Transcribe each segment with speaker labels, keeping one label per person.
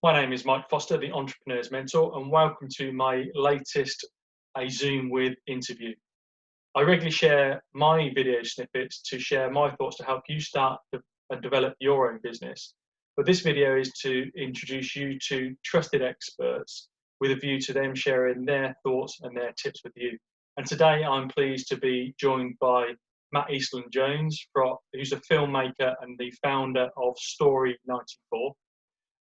Speaker 1: My name is Mike Foster, the Entrepreneur's Mentor, and welcome to my latest A Zoom With interview. I regularly share my video snippets to share my thoughts to help you start and develop your own business. But this video is to introduce you to trusted experts with a view to them sharing their thoughts and their tips with you. And today I'm pleased to be joined by Matt Eastland-Jones, who's a filmmaker and the founder of Story 94.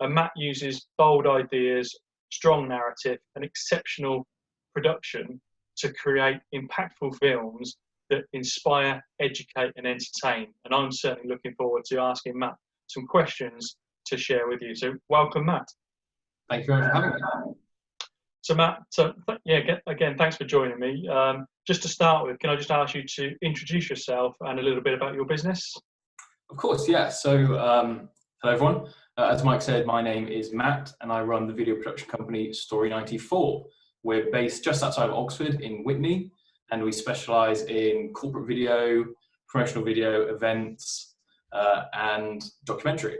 Speaker 1: And Matt uses bold ideas, strong narrative, and exceptional production to create impactful films that inspire, educate, and entertain. And I'm certainly looking forward to asking Matt some questions to share with you. So welcome, Matt.
Speaker 2: Thank you very much for having me.
Speaker 1: So Matt, again, thanks for joining me. Just to start with, can I just ask you to introduce yourself and a little bit about your business?
Speaker 2: Of course, yeah. So hello, everyone. As Mike said, my name is Matt, and I run the video production company Story 94. We're based just outside of Oxford in Witney, and we specialise in corporate video, promotional video, events, and documentary.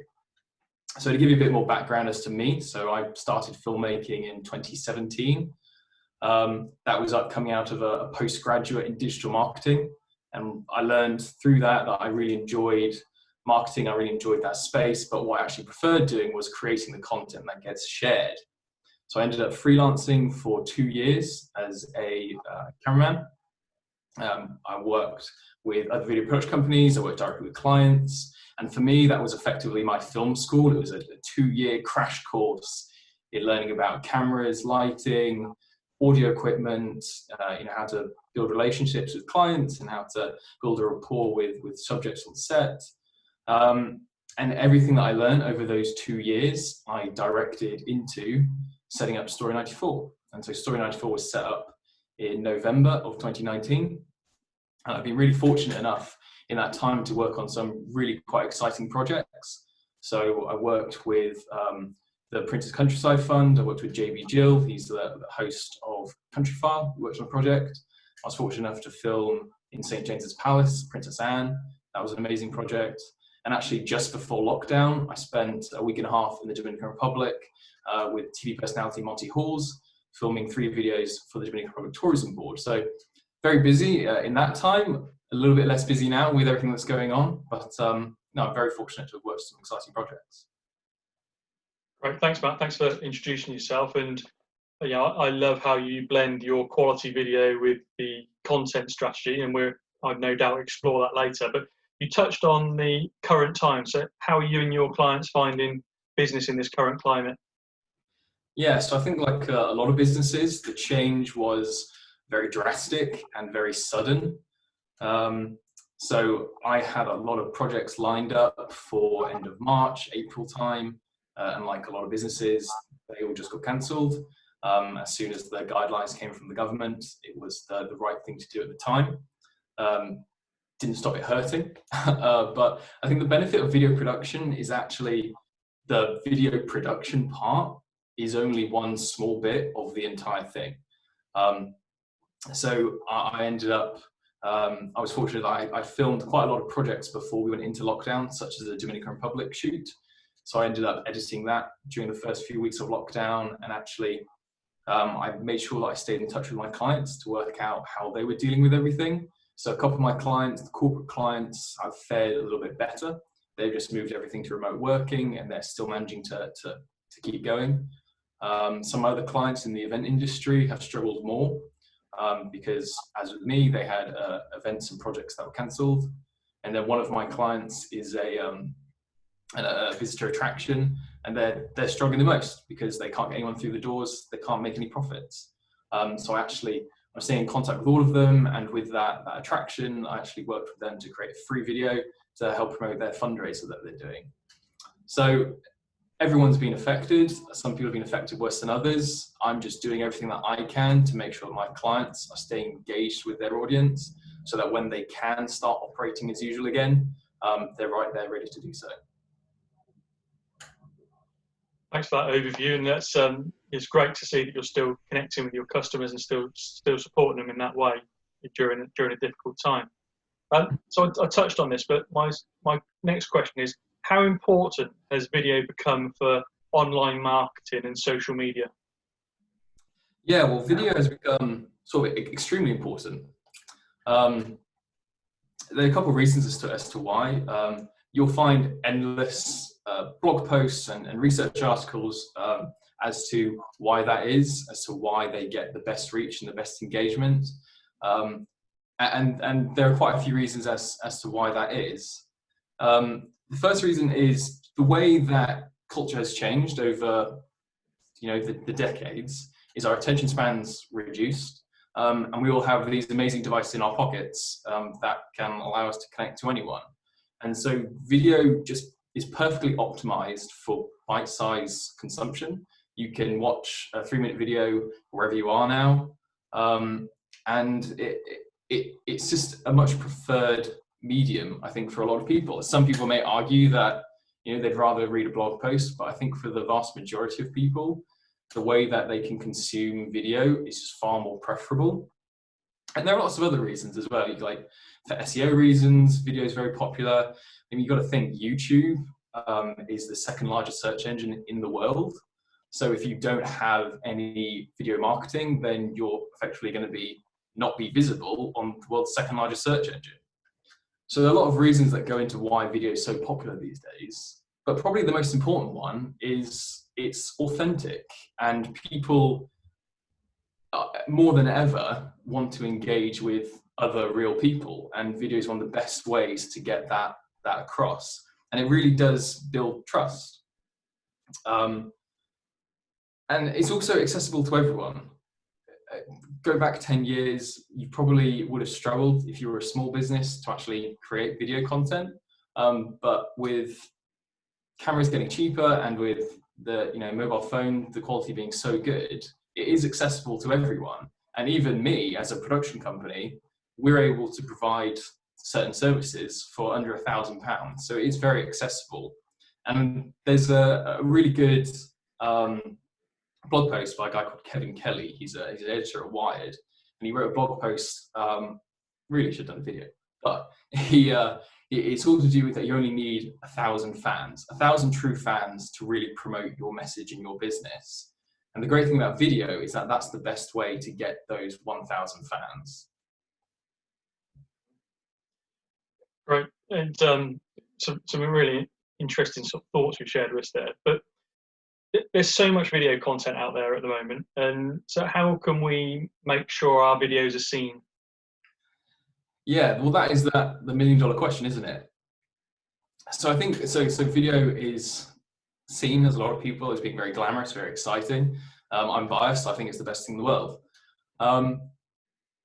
Speaker 2: So to give you a bit more background as to me, so I started filmmaking in 2017. That was coming out of a postgraduate in digital marketing, and I learned through that I really enjoyed marketing. I really enjoyed that space, but what I actually preferred doing was creating the content that gets shared. So I ended up freelancing for 2 years as a cameraman. I worked with other video production companies. I worked directly with clients. And for me, that was effectively my film school. It was a 2-year crash course in learning about cameras, lighting, audio equipment, how to build relationships with clients and how to build a rapport with subjects on set. And everything that I learned over those 2 years, I directed into setting up Story 94. And so Story 94 was set up in November of 2019. And I've been really fortunate enough in that time to work on some really quite exciting projects. So I worked with the Prince's Countryside Fund. I worked with JB Gill. He's the host of Countryfile. We worked on a project. I was fortunate enough to film in St. James's Palace, Princess Anne. That was an amazing project. And actually, just before lockdown, I spent a week and a half in the Dominican Republic with TV personality Monty Halls, filming 3 videos for the Dominican Republic Tourism Board. So very busy in that time, a little bit less busy now with everything that's going on. But no, I'm very fortunate to have worked on some exciting projects.
Speaker 1: Great, thanks, Matt. Thanks for introducing yourself. And I love how you blend your quality video with the content strategy, and I'd no doubt explore that later. But you touched on the current time. So how are you and your clients finding business in this current climate?
Speaker 2: Yeah, so I think like a lot of businesses, the change was very drastic and very sudden. So I had a lot of projects lined up for end of March, April time. And like a lot of businesses, they all just got cancelled. As soon as the guidelines came from the government, it was the right thing to do at the time. Didn't stop it hurting. But I think the benefit of video production is actually the video production part is only one small bit of the entire thing. So I ended up, I was fortunate that I filmed quite a lot of projects before we went into lockdown, such as the Dominican Republic shoot. So I ended up editing that during the first few weeks of lockdown, and actually I made sure that I stayed in touch with my clients to work out how they were dealing with everything. So a couple of my clients, the corporate clients, have fared a little bit better. They've just moved everything to remote working, and they're still managing to keep going. Some other clients in the event industry have struggled more because, as with me, they had events and projects that were cancelled. And then one of my clients is a visitor attraction, and they're struggling the most because they can't get anyone through the doors, they can't make any profits. So I'm staying in contact with all of them, and with that attraction, I actually worked with them to create a free video to help promote their fundraiser that they're doing. So everyone's been affected. Some people have been affected worse than others. I'm just doing everything that I can to make sure my clients are staying engaged with their audience so that when they can start operating as usual again, they're right there ready to do so.
Speaker 1: Thanks for that overview, and it's great to see that you're still connecting with your customers and still supporting them in that way during a difficult time. So I touched on this, but my next question is, how important has video become for online marketing and social media?
Speaker 2: Yeah, well, video has become sort of extremely important. There are a couple of reasons as to why. You'll find endless blog posts and research articles as to why that is, as to why they get the best reach and the best engagement. And there are quite a few reasons as to why that is. The first reason is the way that culture has changed over the decades is our attention spans reduced. And we all have these amazing devices in our pockets that can allow us to connect to anyone. And so video just is perfectly optimized for bite-sized consumption. You can watch a 3-minute video wherever you are now. And it's just a much preferred medium, I think, for a lot of people. Some people may argue that they'd rather read a blog post, but I think for the vast majority of people, the way that they can consume video is just far more preferable. And there are lots of other reasons as well. Like for SEO reasons, video is very popular. I mean, you've got to think YouTube is the second largest search engine in the world. So if you don't have any video marketing, then you're effectively going to not be visible on the world's second largest search engine. So there are a lot of reasons that go into why video is so popular these days. But probably the most important one is it's authentic, and people more than ever want to engage with other real people, and video is one of the best ways to get that across. And it really does build trust. And it's also accessible to everyone. Go back 10 years, you probably would have struggled if you were a small business to actually create video content. But with cameras getting cheaper and with the mobile phone, the quality being so good, it is accessible to everyone. And even me, as a production company, we're able to provide certain services for under £1,000. So it's very accessible. And there's a really good blog post by a guy called Kevin Kelly. He's an editor at Wired, and he wrote a blog post. Really should have done a video, but it's all to do with that you only need 1,000 fans, 1,000 true fans to really promote your message in your business. And the great thing about video is that that's the best way to get those 1,000 fans.
Speaker 1: Right, and some really interesting sort of thoughts you've shared with us there. But there's so much video content out there at the moment, and so how can we make sure our videos are seen?
Speaker 2: Yeah, well, that is the $1 million question, isn't it? So I think so video is seen as a lot of people as being very glamorous, very exciting. I'm biased. I think it's the best thing in the world.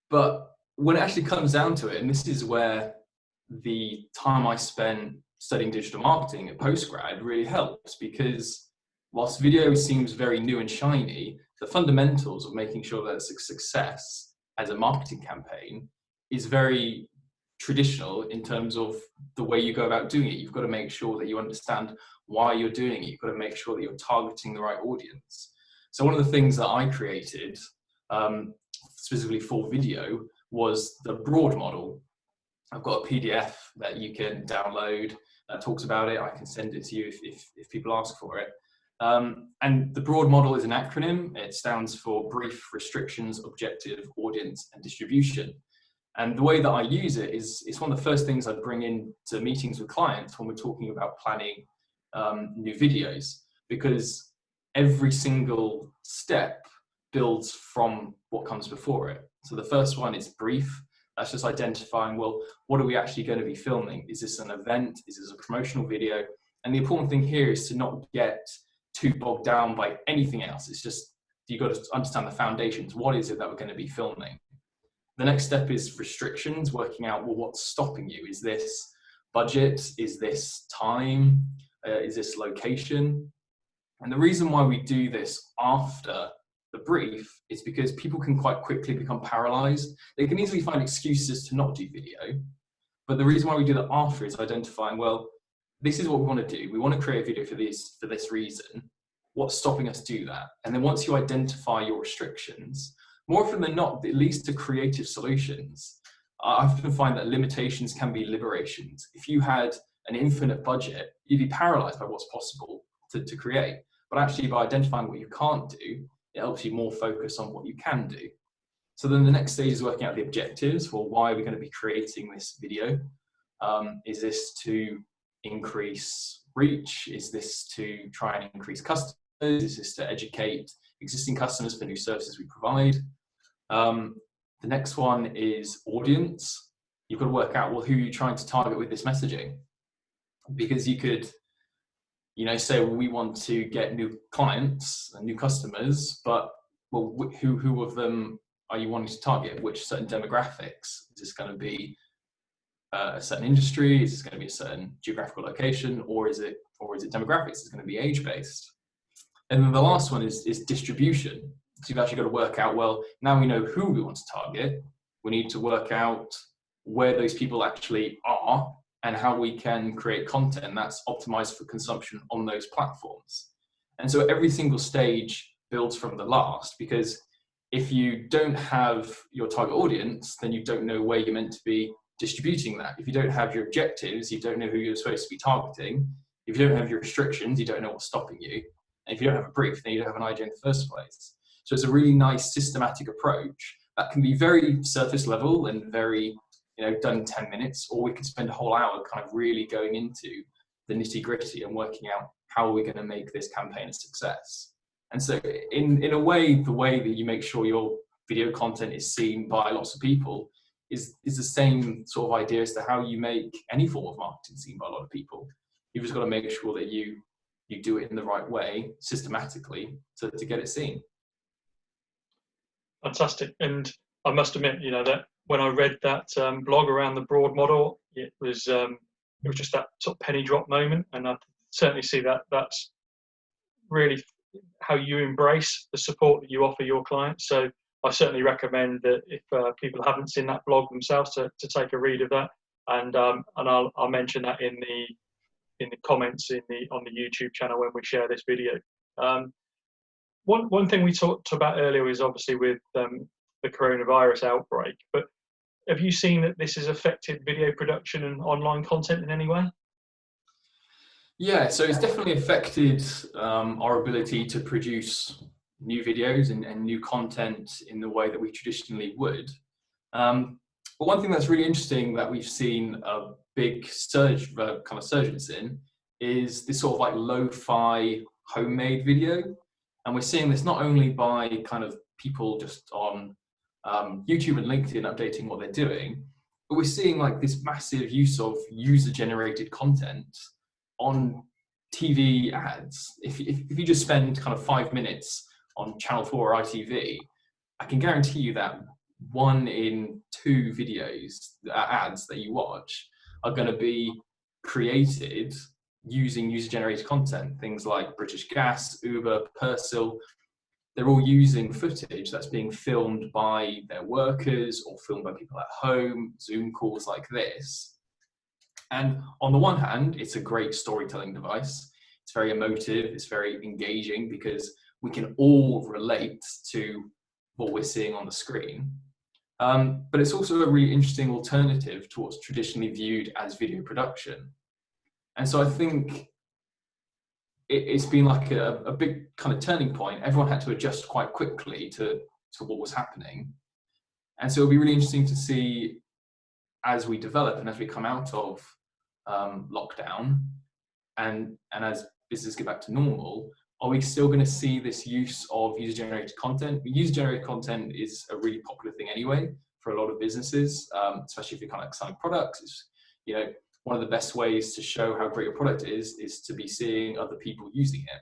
Speaker 2: But when it actually comes down to it, and this is where the time I spent studying digital marketing at postgrad really helps, because whilst video seems very new and shiny, the fundamentals of making sure that it's a success as a marketing campaign is very traditional in terms of the way you go about doing it. You've got to make sure that you understand why you're doing it. You've got to make sure that you're targeting the right audience. So one of the things that I created specifically for video was the broad model. I've got a PDF that you can download that talks about it. I can send it to you if people ask for it. And the broad model is an acronym. It stands for Brief, Restrictions, Objective, Audience, and Distribution. And the way that I use it is it's one of the first things I bring into meetings with clients when we're talking about planning new videos, because every single step builds from what comes before it. So the first one is brief. That's just identifying, well, what are we actually going to be filming? Is this an event? Is this a promotional video? And the important thing here is to not get too bogged down by anything else. It's just, you've got to understand the foundations. What is it that we're going to be filming? The next step is restrictions, working out, well, what's stopping you? Is this budget? Is this time? Is this location? And the reason why we do this after the brief is because people can quite quickly become paralyzed. They can easily find excuses to not do video. But the reason why we do that after is identifying, well, this is what we want to do. We want to create a video for this reason. What's stopping us do that? And then once you identify your restrictions, more often than not, it leads to creative solutions. I often find that limitations can be liberations. If you had an infinite budget, you'd be paralyzed by what's possible to create. But actually by identifying what you can't do, it helps you more focus on what you can do. So then the next stage is working out the objectives. Well, why are we going to be creating this video? Is this to increase reach? Is this to try and increase customers? Is this to educate existing customers for new services we provide? The next one is audience. You've got to work out, well, who you're trying to target with this messaging. Because you could, say, well, we want to get new clients and new customers, but well, who of them are you wanting to target? Which certain demographics? Is this going to be a certain industry? Is this going to be a certain geographical location, or is it demographics? It's going to be age-based. And then the last one is distribution. So you've actually got to work out, well, now we know who we want to target. We need to work out where those people actually are and how we can create content that's optimized for consumption on those platforms. And so every single stage builds from the last, because if you don't have your target audience, then you don't know where you're meant to be distributing that. If you don't have your objectives, you don't know who you're supposed to be targeting. If you don't have your restrictions, you don't know what's stopping you. And if you don't have a brief, then you don't have an idea in the first place. So it's a really nice systematic approach that can be very surface level and very, done in 10 minutes, or we could spend a whole hour kind of really going into the nitty gritty and working out how are we going to make this campaign a success. And so in a way, the way that you make sure your video content is seen by lots of people is the same sort of idea as to how you make any form of marketing seen by a lot of people. You've just got to make sure that you do it in the right way, systematically, to get it seen.
Speaker 1: Fantastic. And I must admit, that when I read that blog around the broad model, it was just that sort of penny drop moment. And I certainly see that that's really how you embrace the support that you offer your clients. So I certainly recommend that if people haven't seen that blog themselves, to take a read of that. And I'll mention that in the comments on the YouTube channel when we share this video. One thing we talked about earlier is obviously with the coronavirus outbreak, but have you seen that this has affected video production and online content in any way?
Speaker 2: Yeah, so it's definitely affected our ability to produce new videos and new content in the way that we traditionally would. But one thing that's really interesting that we've seen a big surge, kind of surgence in, is this sort of like lo-fi homemade video. And we're seeing this not only by kind of people just on YouTube and LinkedIn updating what they're doing, but we're seeing like this massive use of user-generated content on TV ads. If you just spend kind of 5 minutes on Channel 4 or ITV, I can guarantee you that 1 in 2 videos, ads that you watch, are going to be created using user-generated content. Things like British Gas, Uber, Persil, they're all using footage that's being filmed by their workers or filmed by people at home, Zoom calls like this. And on the one hand, it's a great storytelling device. It's very emotive, it's very engaging, because we can all relate to what we're seeing on the screen. But it's also a really interesting alternative to what's traditionally viewed as video production. And so I think it's been like a big kind of turning point. Everyone had to adjust quite quickly to what was happening. And so it'll be really interesting to see as we develop and as we come out of lockdown and as business get back to normal, are we still going to see this use of user-generated content? User-generated content is a really popular thing anyway for a lot of businesses, especially if you're kind of like selling products. It's, one of the best ways to show how great your product is to be seeing other people using it.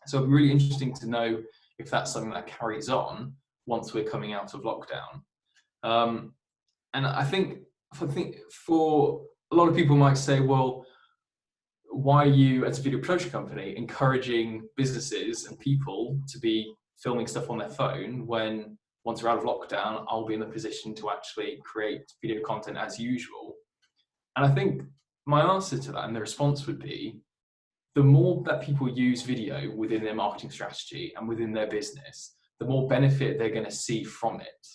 Speaker 2: So it'll be really interesting to know if that's something that carries on once we're coming out of lockdown. And I think for a lot of people might say, well, why are you, as a video production company, encouraging businesses and people to be filming stuff on their phone when once we're out of lockdown, I'll be in a position to actually create video content as usual? And I think my answer to that and the response would be, the more that people use video within their marketing strategy and within their business, the more benefit they're going to see from it.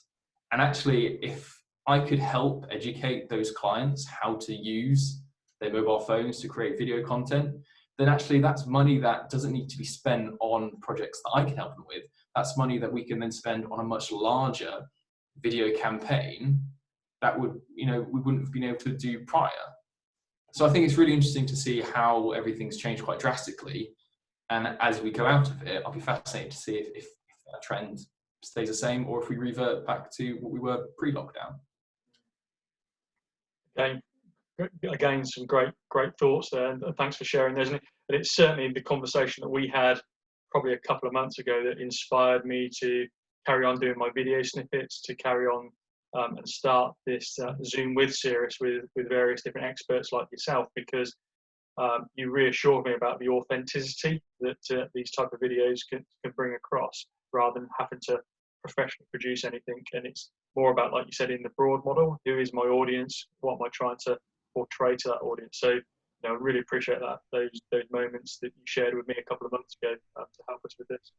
Speaker 2: And actually, if I could help educate those clients how to use their mobile phones to create video content, then actually that's money that doesn't need to be spent on projects that I can help them with. That's money that we can then spend on a much larger video campaign that would, we wouldn't have been able to do prior. So I think it's really interesting to see how everything's changed quite drastically. And as we go out of it, I'll be fascinated to see if that trend stays the same or if we revert back to what we were pre-lockdown.
Speaker 1: Okay. Again, some great thoughts there, and thanks for sharing those. And it's certainly the conversation that we had probably a couple of months ago that inspired me to carry on doing my video snippets, to carry on and start this Zoom with series with various different experts like yourself, because you reassured me about the authenticity that these type of videos can bring across, rather than having to professionally produce anything. And it's more about, like you said, in the broad model, who is my audience, what am I trying to portray to that audience. So I really appreciate that, those moments that you shared with me a couple of months ago to help us with this.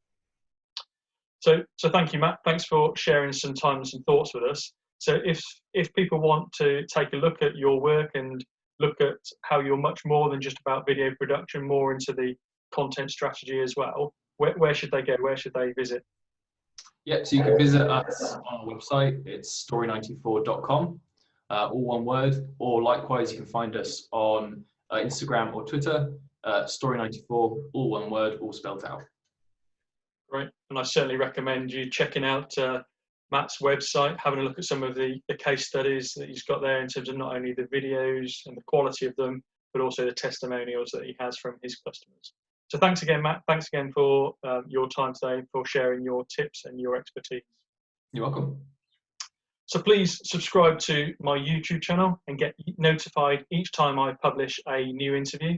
Speaker 1: So thank you, Matt. Thanks for sharing some time and some thoughts with us. So if people want to take a look at your work and look at how you're much more than just about video production, more into the content strategy as well, where should they go? Where should they visit?
Speaker 2: Yeah, so you can visit us on our website. It's story94.com, all one word. Or likewise, you can find us on Instagram or Twitter, story94, all one word, all spelled out.
Speaker 1: Great, and I certainly recommend you checking out Matt's website, having a look at some of the case studies that he's got there in terms of not only the videos and the quality of them, but also the testimonials that he has from his customers. So thanks again, Matt. Thanks again for your time today, for sharing your tips and your expertise.
Speaker 2: You're welcome.
Speaker 1: So please subscribe to my YouTube channel and get notified each time I publish a new interview.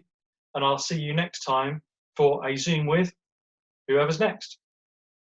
Speaker 1: And I'll see you next time for a Zoom with whoever's next.